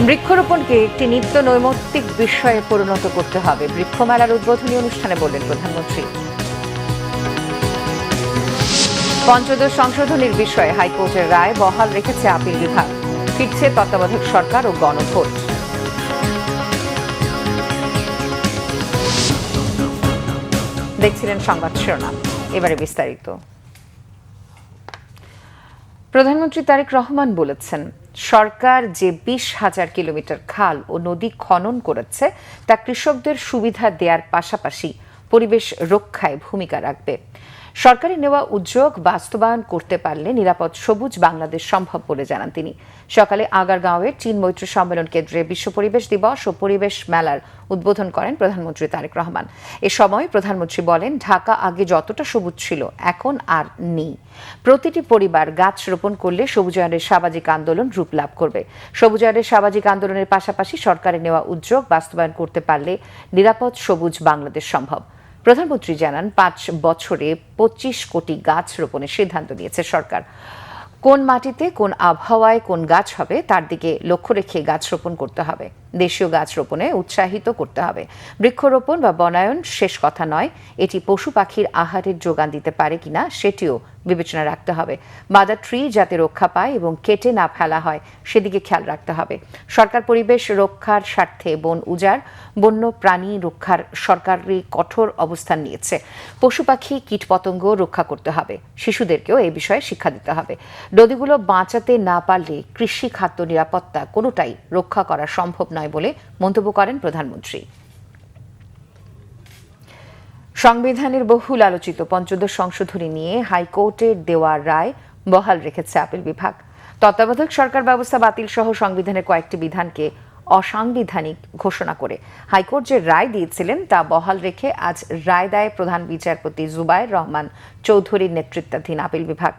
বৃক্ষরোপণকে একটি নিত্য নৈমিত্তিক বিষয়ে পরিণত করতে হবে, বৃক্ষমেলার উদ্বোধনী অনুষ্ঠানে বললেন প্রধানমন্ত্রী। পঞ্চদশ সংশোধনীর বিষয়ে হাইকোর্টের রায় বহাল রেখেছে আপিল বিভাগ, ফিরছে তত্ত্বাবধায়ক সরকার ও গণভোট। দেখছিলেন সংবাদ শিরোনাম, এবারে বিস্তারিত। প্রধানমন্ত্রী তারেক রহমান বলেছেন, সরকার যে 20,000 কিলোমিটার খাল ও নদী খনন করেছে তা কৃষকদের সুবিধা দেওয়ার পাশাপাশি পরিবেশ রক্ষায় ভূমিকা রাখবে। সরকারি নেওয়া উদ্যোগ বাস্তবায়ন করতে পারলে নিরাপদ সবুজ বাংলাদেশ সম্ভব বলে জানান তিনি। সকালে আগারগাঁওয়ের চীন মৈত্রী সম্মেলন কেন্দ্রে বিশ্ব পরিবেশ দিবস ও পরিবেশ মেলার উদ্বোধন করেন প্রধানমন্ত্রী তারেক রহমান। এ সময় প্রধানমন্ত্রী বলেন, ঢাকা আগে যতটা সবুজ ছিল এখন আর নেই। প্রতিটি পরিবার গাছ রোপণ করলে সবুজায়নের সামাজিক আন্দোলন রূপ লাভ করবে। সবুজায়নের সামাজিক আন্দোলনের পাশাপাশি সরকারের নেওয়া উদ্যোগ বাস্তবায়ন করতে পারলে নিরাপদ সবুজ বাংলাদেশ সম্ভব। প্রধানমন্ত্রী জানান, 5 বছরে 25 কোটি গাছ রোপণের সিদ্ধান্ত নিয়েছে সরকার। কোন মাটিতে কোন আবহাওয়ায় কোন গাছ হবে তার দিকে লক্ষ্য রেখে গাছ রোপণ করতে হবে। দেশীয় গাছ রোপণে উৎসাহিত করতে হবে। বৃক্ষরোপণ বা বনায়ন শেষ কথা নয়, এটি পশু পাখির আহারের যোগান দিতে পারে কিনা সেটিও বিবেচনা রাখতে হবে। মাদার ট্রি যাতে রক্ষা পায় এবং কেটে না ফেলা হয় সেদিকে খেয়াল রাখতে হবে। সরকার পরিবেশ রক্ষার স্বার্থে বন উজাড়, বন্য প্রাণী রক্ষার সরকারি কঠোর অবস্থান নিয়েছে। পশু পাখি কীটপতঙ্গ রক্ষা করতে হবে। শিশুদেরকেও এই বিষয়ে শিক্ষা দিতে হবে। নদীগুলো বাঁচাতে না পারলে কৃষি খাদ্য নিরাপত্তা কোনোটাই রক্ষা করা সম্ভব নয় বলে মন্তব্য করেন প্রধানমন্ত্রী। সংবিধানের বহুল আলোচিত পঞ্চদশ সংশোধনী নিয়ে হাইকোর্টের দেওয়া রায় বহাল রেখেছে আপিল বিভাগ। তত্ত্বাবধায়ক সরকার ব্যবস্থা বাতিল সহ সংবিধানের কয়েকটি বিধানকে অসাংবিধানিক ঘোষণা করে হাইকোর্ট যে রায় দিয়েছিলেন তা বহাল রেখে আজ রায় দেয় প্রধান বিচারপতি জুবায়ের রহমান চৌধুরীর নেতৃত্বাধীন আপিল বিভাগ।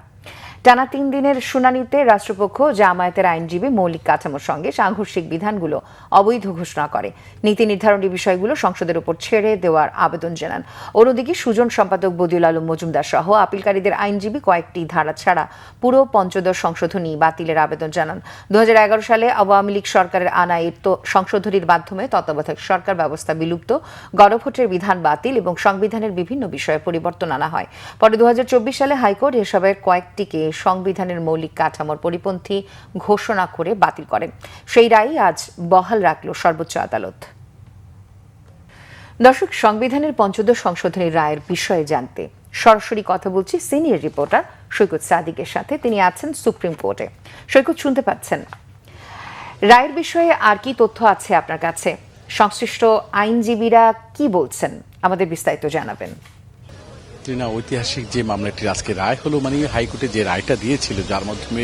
টানা 3 দিনের শুনানিতে রাষ্ট্রপক্ষ জামায়াতের আইনজীবী মৌলিক কাঠামোর সঙ্গে সাংঘর্ষিক বিধানগুলো অবৈধ ঘোষণা করে নীতি নির্ধারণী বিষয়গুলো সংসদের উপর ছেড়ে দেওয়ার আবেদন জানান। অন্যদিকে সুজন সম্পাদক বদিউল আলম মজুমদার সহ আপিলকারীদের আইনজীবী কয়েকটি ধারা ছাড়া পুরো পঞ্চদশ সংশোধনী বাতিলের আবেদন জানান। 2011 সালে আওয়ামী লীগ সরকারের আনা এই সংশোধনীর মাধ্যমে তত্ত্বাবধায়ক সরকার ব্যবস্থা বিলুপ্ত, গণভোটের বিধান বাতিল এবং সংবিধানের বিভিন্ন বিষয়ে পরিবর্তন আনা হয়। পরে 2024 সালে হাইকোর্ট এসবের কয়েকটিকে সংবিধানের মৌলিক কাঠামোর পরিপন্থী ঘোষণা করে বাতিল করেন। সেই রায় আজ বহাল রাখল সর্বোচ্চ আদালত। দর্শক, সংবিধানের পঞ্চদশ সংশোধনীর রায়ের বিষয়ে জানতে সরাসরি কথা বলছি সিনিয়র রিপোর্টার সৈকত সাদিকের সাথে। তিনি আছেন সুপ্রিম কোর্টে। সৈকত, শুনতে পাচ্ছেন? রায়ের বিষয়ে আর কি তথ্য আছে আপনার কাছে? সংশ্লিষ্ট আইনজীবীরা কি বলছেন, আমাদের বিস্তারিত জানাবেন। ঐতিহাসিক যে মামলাটির আজকে রায় হলো, মানে হাইকোর্টে যে রায়টা দিয়েছিল, যার মাধ্যমে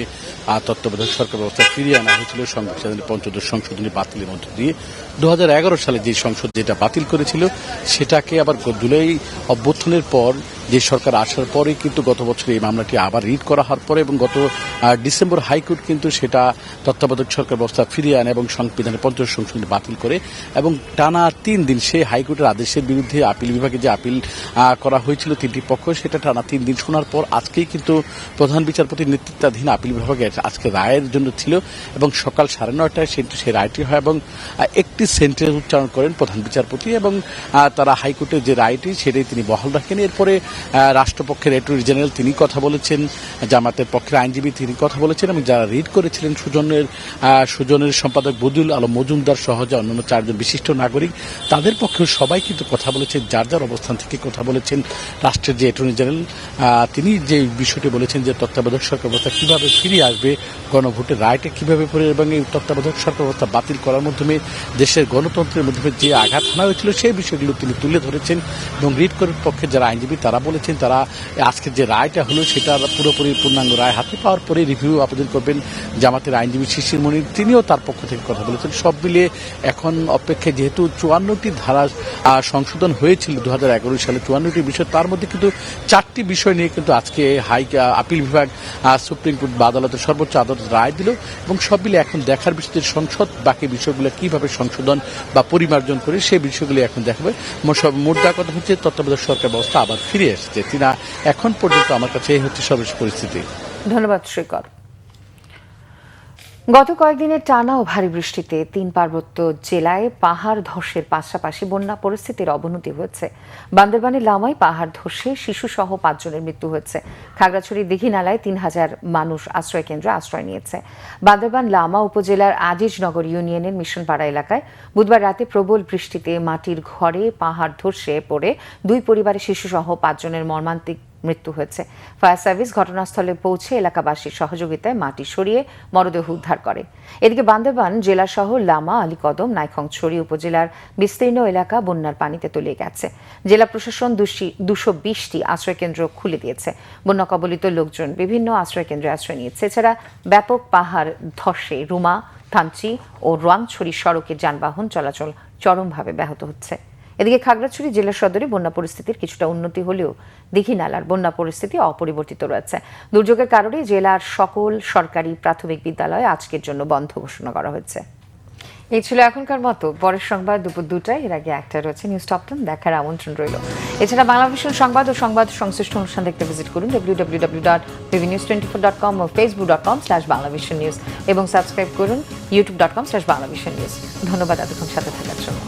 তত্ত্বাবধায়ক সরকার ব্যবস্থা ফিরিয়ে আনা হয়েছিল সংবিধানের পঞ্চদশ সংশোধনী বাতিলের মধ্য দিয়ে। 2011 সালে যে সংসদ যেটা বাতিল করেছিল সেটাকে আবার জুলাই অভ্যুত্থানের পর যে সরকার আসার পরে কিন্তু গত বছর এই মামলাটি আবার রিট করা হওয়ার পরে এবং গত ডিসেম্বর হাইকোর্ট কিন্তু সেটা তত্ত্বাবধায়ক সরকার ব্যবস্থা ফিরিয়ে আনে এবং সংবিধানের পঞ্চদশ সংশোধনী বাতিল করে। এবং টানা 3 দিন সেই হাইকোর্টের আদেশের বিরুদ্ধে আপিল বিভাগে যে আপিল করা হয়েছিল 3টি পক্ষ, সেটা টানা 3 দিন শোনার পর আজকেই কিন্তু প্রধান বিচারপতির নেতৃত্বাধীন আপিল বিভাগে আজকে রায়ের জন্য ছিল এবং সকাল 9:30টায় সেই রায়টি হয় এবং একটি সেন্টেন্স উচ্চারণ করেন প্রধান বিচারপতি এবং তারা হাইকোর্টের যে রায়টি সেটাই তিনি বহাল রাখেন। এরপরে রাষ্ট্রপক্ষের অ্যাটর্নি জেনারেল তিনি কথা বলেছেন, জামাতের পক্ষের আইনজীবী তিনি কথা বলেছেন এবং যারা রিড করেছিলেন সুজনের সম্পাদক বদিউল আলম মজুমদার সহ যে অন্যান্য 4 জন বিশিষ্ট নাগরিক, তাদের পক্ষেও সবাই কিন্তু কথা বলেছেন, যার যার অবস্থান থেকে কথা বলেছেন। রাষ্ট্রের যে অ্যাটর্নি জেনারেল তিনি যে বিষয়টি বলেছেন যে তত্ত্বাবধায়ক সরকার ব্যবস্থা কীভাবে ফিরিয়ে আসবে, গণভোটের রায়টা কীভাবে পড়ে এবং এই তত্ত্বাবধায়ক সরকার ব্যবস্থা বাতিল করার মাধ্যমে দেশের গণতন্ত্রের মাধ্যমে যে আঘাত হানা হয়েছিল সেই বিষয়গুলো তিনি তুলে ধরেছেন। এবং রিড করার পক্ষে যারা আইনজীবী তারা বলেছেন তারা আজকের যে রায়টা হলো সেটা পুরোপুরি পূর্ণাঙ্গ রায় হাতে পাওয়ার পরে রিভিউ আবেদন করবেন জামাতের আইনজীবী শিশির মনির, তিনিও তার পক্ষ থেকে কথা বলেছেন। সব মিলিয়ে এখন অপেক্ষায় যেহেতু 54টি ধারা সংশোধন হয়েছিল 2011 সালে, 54টি বিষয়, তার মধ্যে কিন্তু 4টি বিষয় নিয়ে কিন্তু আজকে আপিল বিভাগ সুপ্রিম কোর্ট বা আদালতের সর্বোচ্চ আদালত রায় দিল এবং সব মিলে এখন দেখার বিষয় সংসদ বাকি বিষয়গুলো কিভাবে সংশোধন বা পরিমার্জন করে সেই বিষয়গুলি এখন দেখাবে। মোদ্দা কথা হচ্ছে তত্ত্বাবধায়ক সরকার ব্যবস্থা আবার ফিরে এসেছে কিনা এখন পর্যন্ত আমার কাছে এই হচ্ছে সর্বশেষ পরিস্থিতি। ধন্যবাদ সৈকত। গত কয়েকদিনের টানা ও ভারী বৃষ্টিতে 3 পার্বত্য জেলায় পাহাড় ধসের পাশাপাশি বন্যা পরিস্থিতির অবনতি হয়েছে। বান্দরবানের লামায় পাহাড় ধসে শিশুসহ 5 জনের মৃত্যু হয়েছে। খাগড়াছড়ির দীঘিনালায় 3000 মানুষ আশ্রয়কেন্দ্রে আশ্রয় নিয়েছে। বান্দরবান লামা উপজেলার আজিজনগর ইউনিয়নের মিশনপাড়া এলাকায় বুধবার রাতে প্রবল বৃষ্টিতে মাটির ঘরে পাহাড় ধসে পড়ে 2 পরিবারের শিশুসহ 5 জনের মর্মান্তিক মৃত্যু হয়েছে। ফায়ার সার্ভিস ঘটনাস্থলে পৌঁছে এলাকাবাসীর সহযোগিতায় মাটি সরিয়ে মরদেহ উদ্ধার করে। এদিকে বান্দরবান জেলা সহ লামা, আলীকদম, নাইখংছড়ি উপজেলার বিস্তীর্ণ এলাকা বন্যার পানিতে তলিয়ে গেছে। জেলা প্রশাসন 220টি আশ্রয়কেন্দ্র খুলে দিয়েছে। বন্যা কবলিত লোকজন বিভিন্ন আশ্রয়কেন্দ্রে আশ্রয় নিয়েছে। এছাড়া ব্যাপক পাহাড় ধসে রুমা, থানচি ও রোয়াংছড়ি সড়কে যানবাহন চলাচল চরমভাবে ব্যাহত হচ্ছে। এদিকে খাগড়াছড়ি জেলা সদরে বন্যা পরিস্থিতির কিছুটা উন্নতি হলেও দীঘিনালার বন্যা পরিস্থিতি অপরিবর্তিত রয়েছে। দুর্যোগের কারণে জেলার সকল সরকারি প্রাথমিক বিদ্যালয় আজকের জন্য বন্ধ ঘোষণা করা হয়েছে। এই ছিল এখনকার মতো। পরের সংবাদ দুপুর 2টায়, এর আগে 1টায় রয়েছে নিউজ টপ 10 দেখার আমন্ত্রণ রইল। এছাড়া বাংলাভিশন সংবাদ ও সংবাদ সংশ্লিষ্ট অনুষ্ঠান দেখতে ভিজিট করুন www.tvnews24.com ও facebook.com/banglavisionnews এবং সাবস্ক্রাইব করুন youtube.com/banglavisionnews। ধন্যবাদ এতক্ষণ সাথে থাকার জন্য।